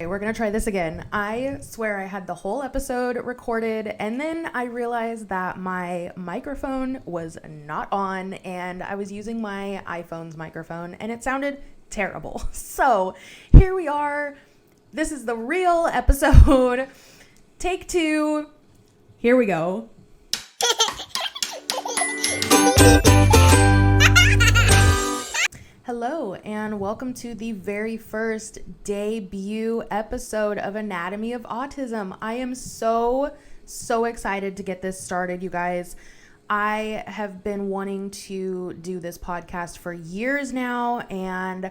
We're gonna try this again. I swear I had the whole episode recorded and then I realized that my microphone was not on and I was using my iPhone's microphone and it sounded terrible. So here we are. This is the real episode. Take 2. Here we go. Hello and welcome to the very first debut episode of Anatomy of Autism. I am so excited to get this started, you guys. I have been wanting to do this podcast for years now, and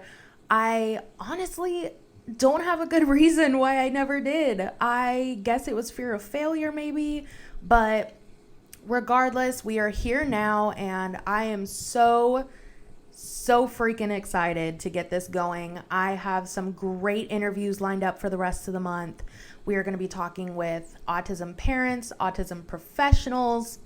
I honestly don't have a good reason why I never did. I guess it was fear of failure maybe, but regardless, we are here now, and I am so freaking excited to get this going. I have some great interviews lined up for the rest of the month. We are going to be talking with autism parents, autism professionals.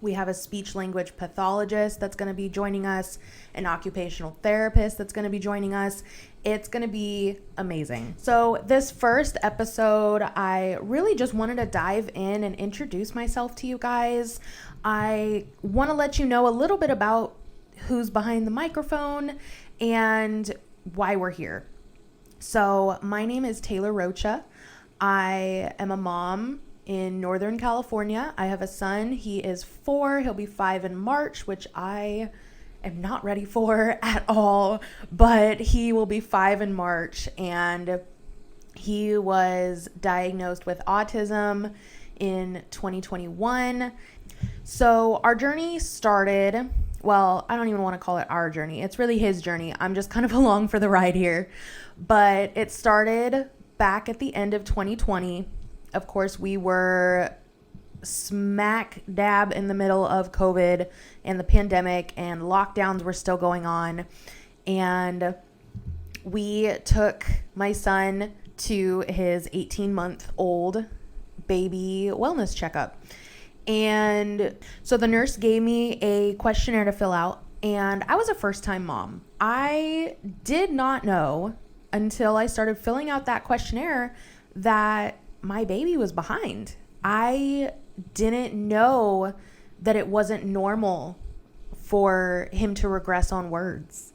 We have a speech language pathologist that's going to be joining us, an occupational therapist that's going to be joining us. It's going to be amazing. So this first episode, I really just wanted to dive in and introduce myself to you guys. I want to let you know a little bit about who's behind the microphone and why we're here. So my name is Taylor Rocha. I am a mom in Northern California. I have a son. He is 4. He'll be 5 in March, which I am not ready for at all, but he will be 5 in March, and he was diagnosed with autism in 2021. So our journey started, well, I don't even want to call it our journey. It's really his journey. I'm just kind of along for the ride here. But it started back at the end of 2020. Of course, we were smack dab in the middle of COVID and the pandemic, and lockdowns were still going on. And we took my son to his 18-month-old baby wellness checkup. And so the nurse gave me a questionnaire to fill out, and I was a first-time mom. I did not know until I started filling out that questionnaire that my baby was behind. I didn't know that it wasn't normal for him to regress on words.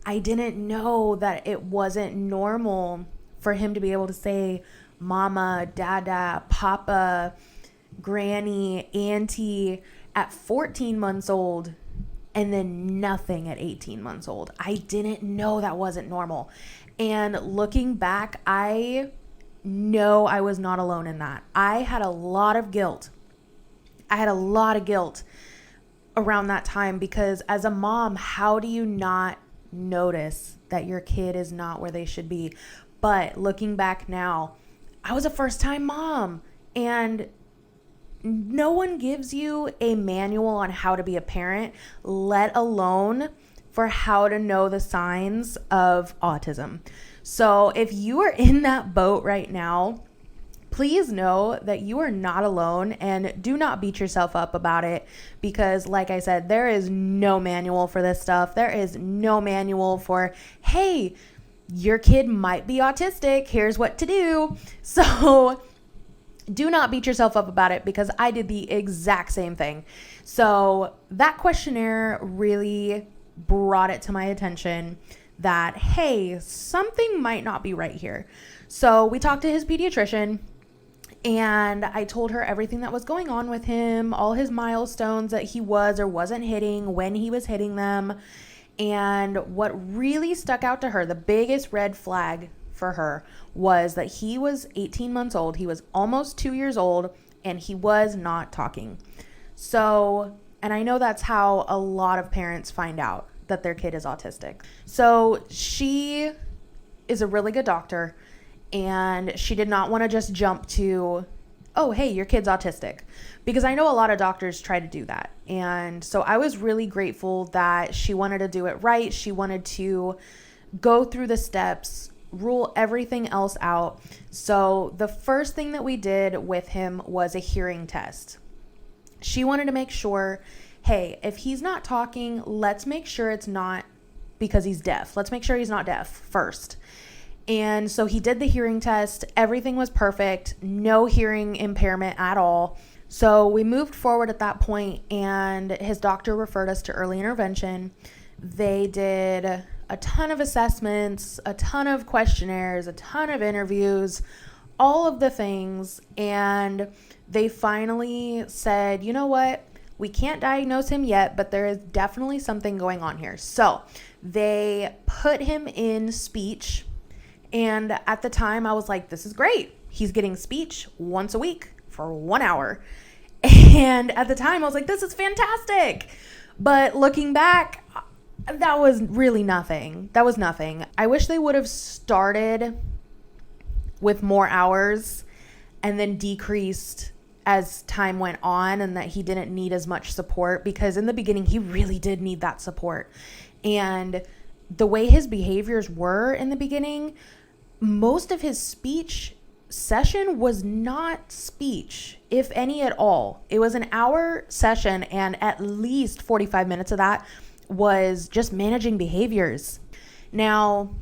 I didn't know that it wasn't normal for him to be able to say mama, dada, papa, granny, auntie at 14 months old, and then nothing at 18 months old. I didn't know that wasn't normal. And looking back, I know I was not alone in that. I had a lot of guilt. Around that time, because as a mom, how do you not notice that your kid is not where they should be? But looking back now, I was a first-time mom, and no one gives you a manual on how to be a parent, let alone for how to know the signs of autism. So if you are in that boat right now, please know that you are not alone, and do not beat yourself up about it, because like I said, there is no manual for this stuff. There is no manual for, hey, your kid might be autistic. Here's what to do. So do not beat yourself up about it, because I did the exact same thing. So that questionnaire really brought it to my attention that, hey, something might not be right here. So we talked to his pediatrician, and I told her everything that was going on with him, all his milestones that he was or wasn't hitting, when he was hitting them. And what really stuck out to her, the biggest red flag for her, was that he was 18 months old. He was almost 2 years old, and he was not talking. So, and I know that's how a lot of parents find out that their kid is autistic. So she is a really good doctor, and she did not want to just jump to, oh, hey, your kid's autistic, because I know a lot of doctors try to do that. And so I was really grateful that she wanted to do it right. She wanted to go through the steps, rule everything else out. So the first thing that we did with him was a hearing test. She wanted to make sure, hey, if he's not talking, let's make sure it's not because he's deaf. Let's make sure he's not deaf first. And so he did the hearing test. Everything was perfect. No hearing impairment at all. So we moved forward at that point, and his doctor referred us to early intervention. They did a ton of assessments, a ton of questionnaires, a ton of interviews, all of the things. And they finally said, you know what? We can't diagnose him yet, but there is definitely something going on here. So they put him in speech. And at the time I was like, this is great. He's getting speech once a week for 1 hour. And at the time I was like, this is fantastic. But looking back, that was really nothing. That was nothing. I wish they would have started with more hours and then decreased as time went on, and that he didn't need as much support, because in the beginning he really did need that support. And the way his behaviors were in the beginning, most of his speech session was not speech, if any at all. It was an hour session, and at least 45 minutes of that was just managing behaviors. Now,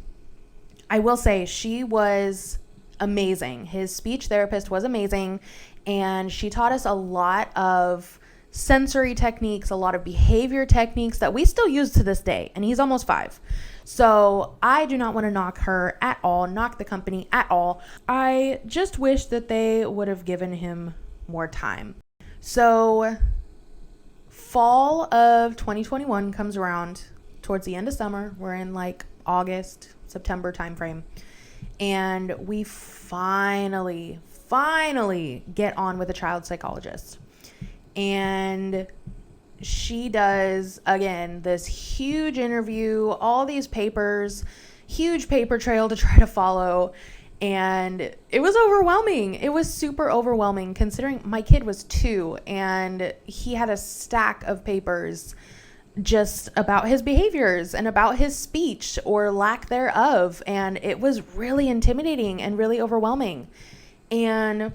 I will say she was amazing. His speech therapist was amazing, and she taught us a lot of sensory techniques, a lot of behavior techniques that we still use to this day, and he's almost 5. So I do not want to knock her at all, knock the company at all. I just wish that they would have given him more time. So fall of 2021 comes around towards the end of summer. We're in like August, September timeframe. And we finally get on with a child psychologist. And she does, again, this huge interview, all these papers, huge paper trail to try to follow. And it was overwhelming. It was super overwhelming, considering my kid was 2 and he had a stack of papers just about his behaviors and about his speech or lack thereof. And it was really intimidating and really overwhelming. And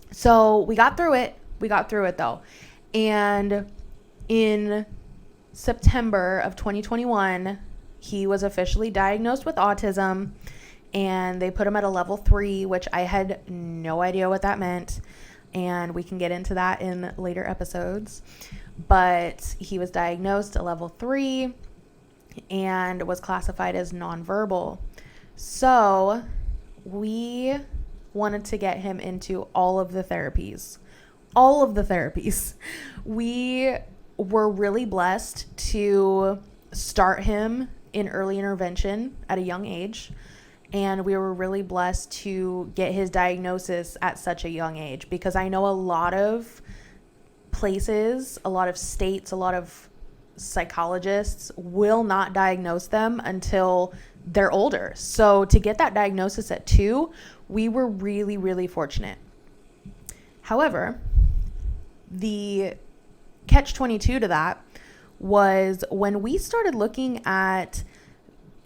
so we got through it. We got through it though. And in September of 2021, he was officially diagnosed with autism, and they put him at a level 3, which I had no idea what that meant. And we can get into that in later episodes. But he was diagnosed at level 3 and was classified as nonverbal. So we wanted to get him into all of the therapies. We were really blessed to start him in early intervention at a young age. And we were really blessed to get his diagnosis at such a young age, because I know a lot of places, a lot of states, a lot of psychologists will not diagnose them until they're older. So to get that diagnosis at 2, we were really, really fortunate. However, the catch-22 to that was when we started looking at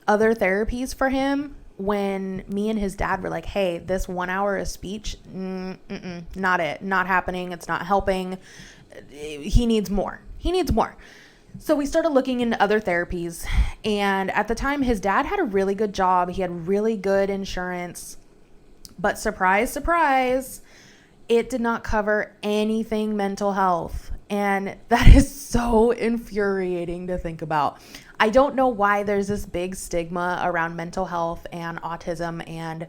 other therapies for him, when me and his dad were like, hey, this 1 hour of speech, not it, not happening. It's not helping. He needs more. So we started looking into other therapies. And at the time, his dad had a really good job. He had really good insurance. But surprise, surprise, it did not cover anything mental health. And that is so infuriating to think about. I don't know why there's this big stigma around mental health and autism, and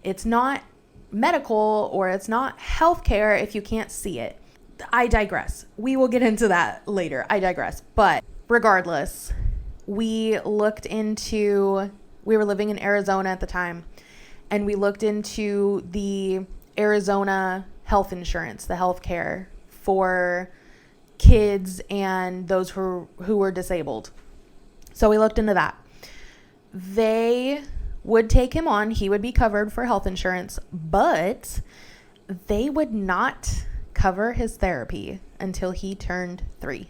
it's not medical or it's not healthcare if you can't see it. I digress. We will get into that later. I digress. But regardless, we were living in Arizona at the time, and we looked into the Arizona health insurance, the healthcare for kids and those who were disabled. So we looked into that. They would take him on. He would be covered for health insurance, but they would not cover his therapy until he turned 3.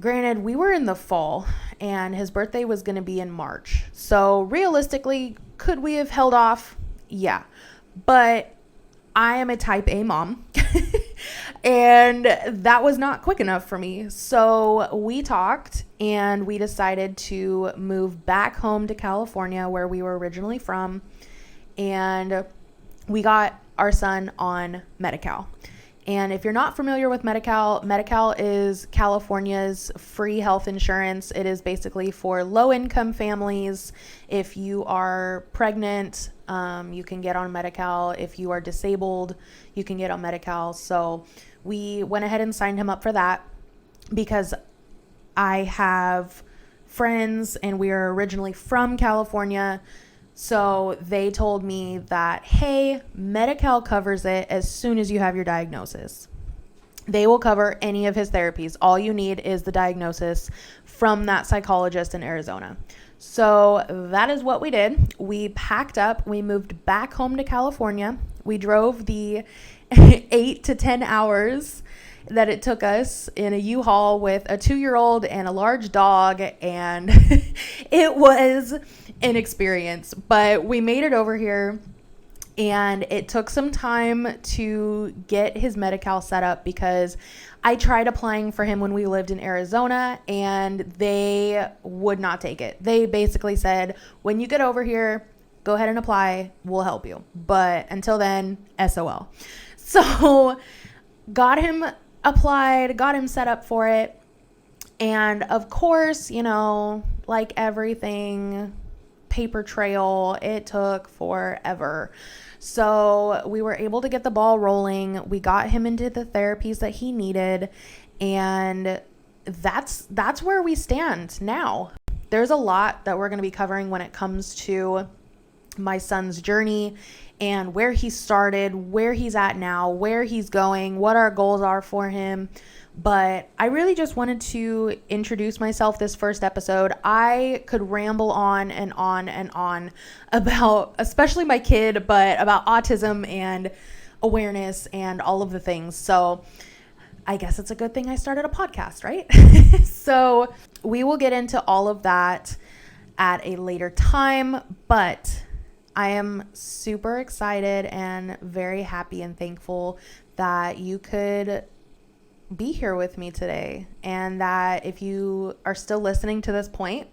Granted, we were in the fall and his birthday was going to be in March. So realistically, could we have held off? Yeah. But I am a type A mom. And that was not quick enough for me. So we talked and we decided to move back home to California, where we were originally from. And we got our son on Medi-Cal. And if you're not familiar with Medi-Cal, Medi-Cal is California's free health insurance. It is basically for low-income families. If you are pregnant, you can get on Medi-Cal. If you are disabled, you can get on Medi-Cal. So we went ahead and signed him up for that because I have friends and we are originally from California. So they told me that, hey, Medi-Cal covers it as soon as you have your diagnosis. They will cover any of his therapies. All you need is the diagnosis from that psychologist in Arizona. So that is what we did. We packed up. We moved back home to California. We drove the 8 to 10 hours that it took us in a U-Haul with a 2-year-old and a large dog, and it was an experience, but we made it over here. And it took some time to get his Medi-Cal set up because I tried applying for him when we lived in Arizona and they would not take it. They basically said, when you get over here, go ahead and apply. We'll help you. But until then, SOL. So got him applied, got him set up for it. And of course, you know, like everything, paper trail, it took forever. So we were able to get the ball rolling. We got him into the therapies that he needed, and that's where we stand now. There's a lot that we're going to be covering when it comes to my son's journey and where he started, where he's at now, where he's going, what our goals are for him. But I really just wanted to introduce myself this first episode. I could ramble on and on and on about, especially my kid, but about autism and awareness and all of the things. So I guess it's a good thing I started a podcast, right? So we will get into all of that at a later time, but I am super excited and very happy and thankful that you could be here with me today, and that if you are still listening to this point,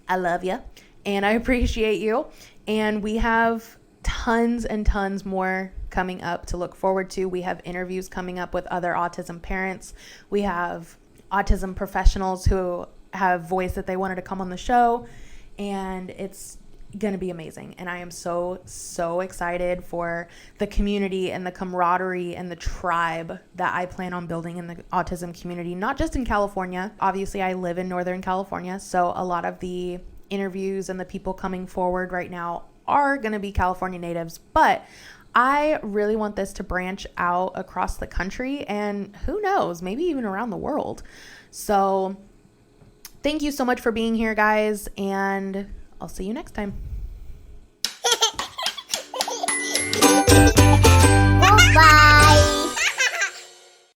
I love you and I appreciate you. And we have tons and tons more coming up to look forward to. We have interviews coming up with other autism parents. We have autism professionals who have voiced that they wanted to come on the show, and it's going to be amazing. And I am so excited for the community and the camaraderie and the tribe that I plan on building in the autism community, not just in California. Obviously, I live in Northern California, so a lot of the interviews and the people coming forward right now are going to be California natives, but I really want this to branch out across the country and who knows, maybe even around the world. So thank you so much for being here, guys, and I'll see you next time.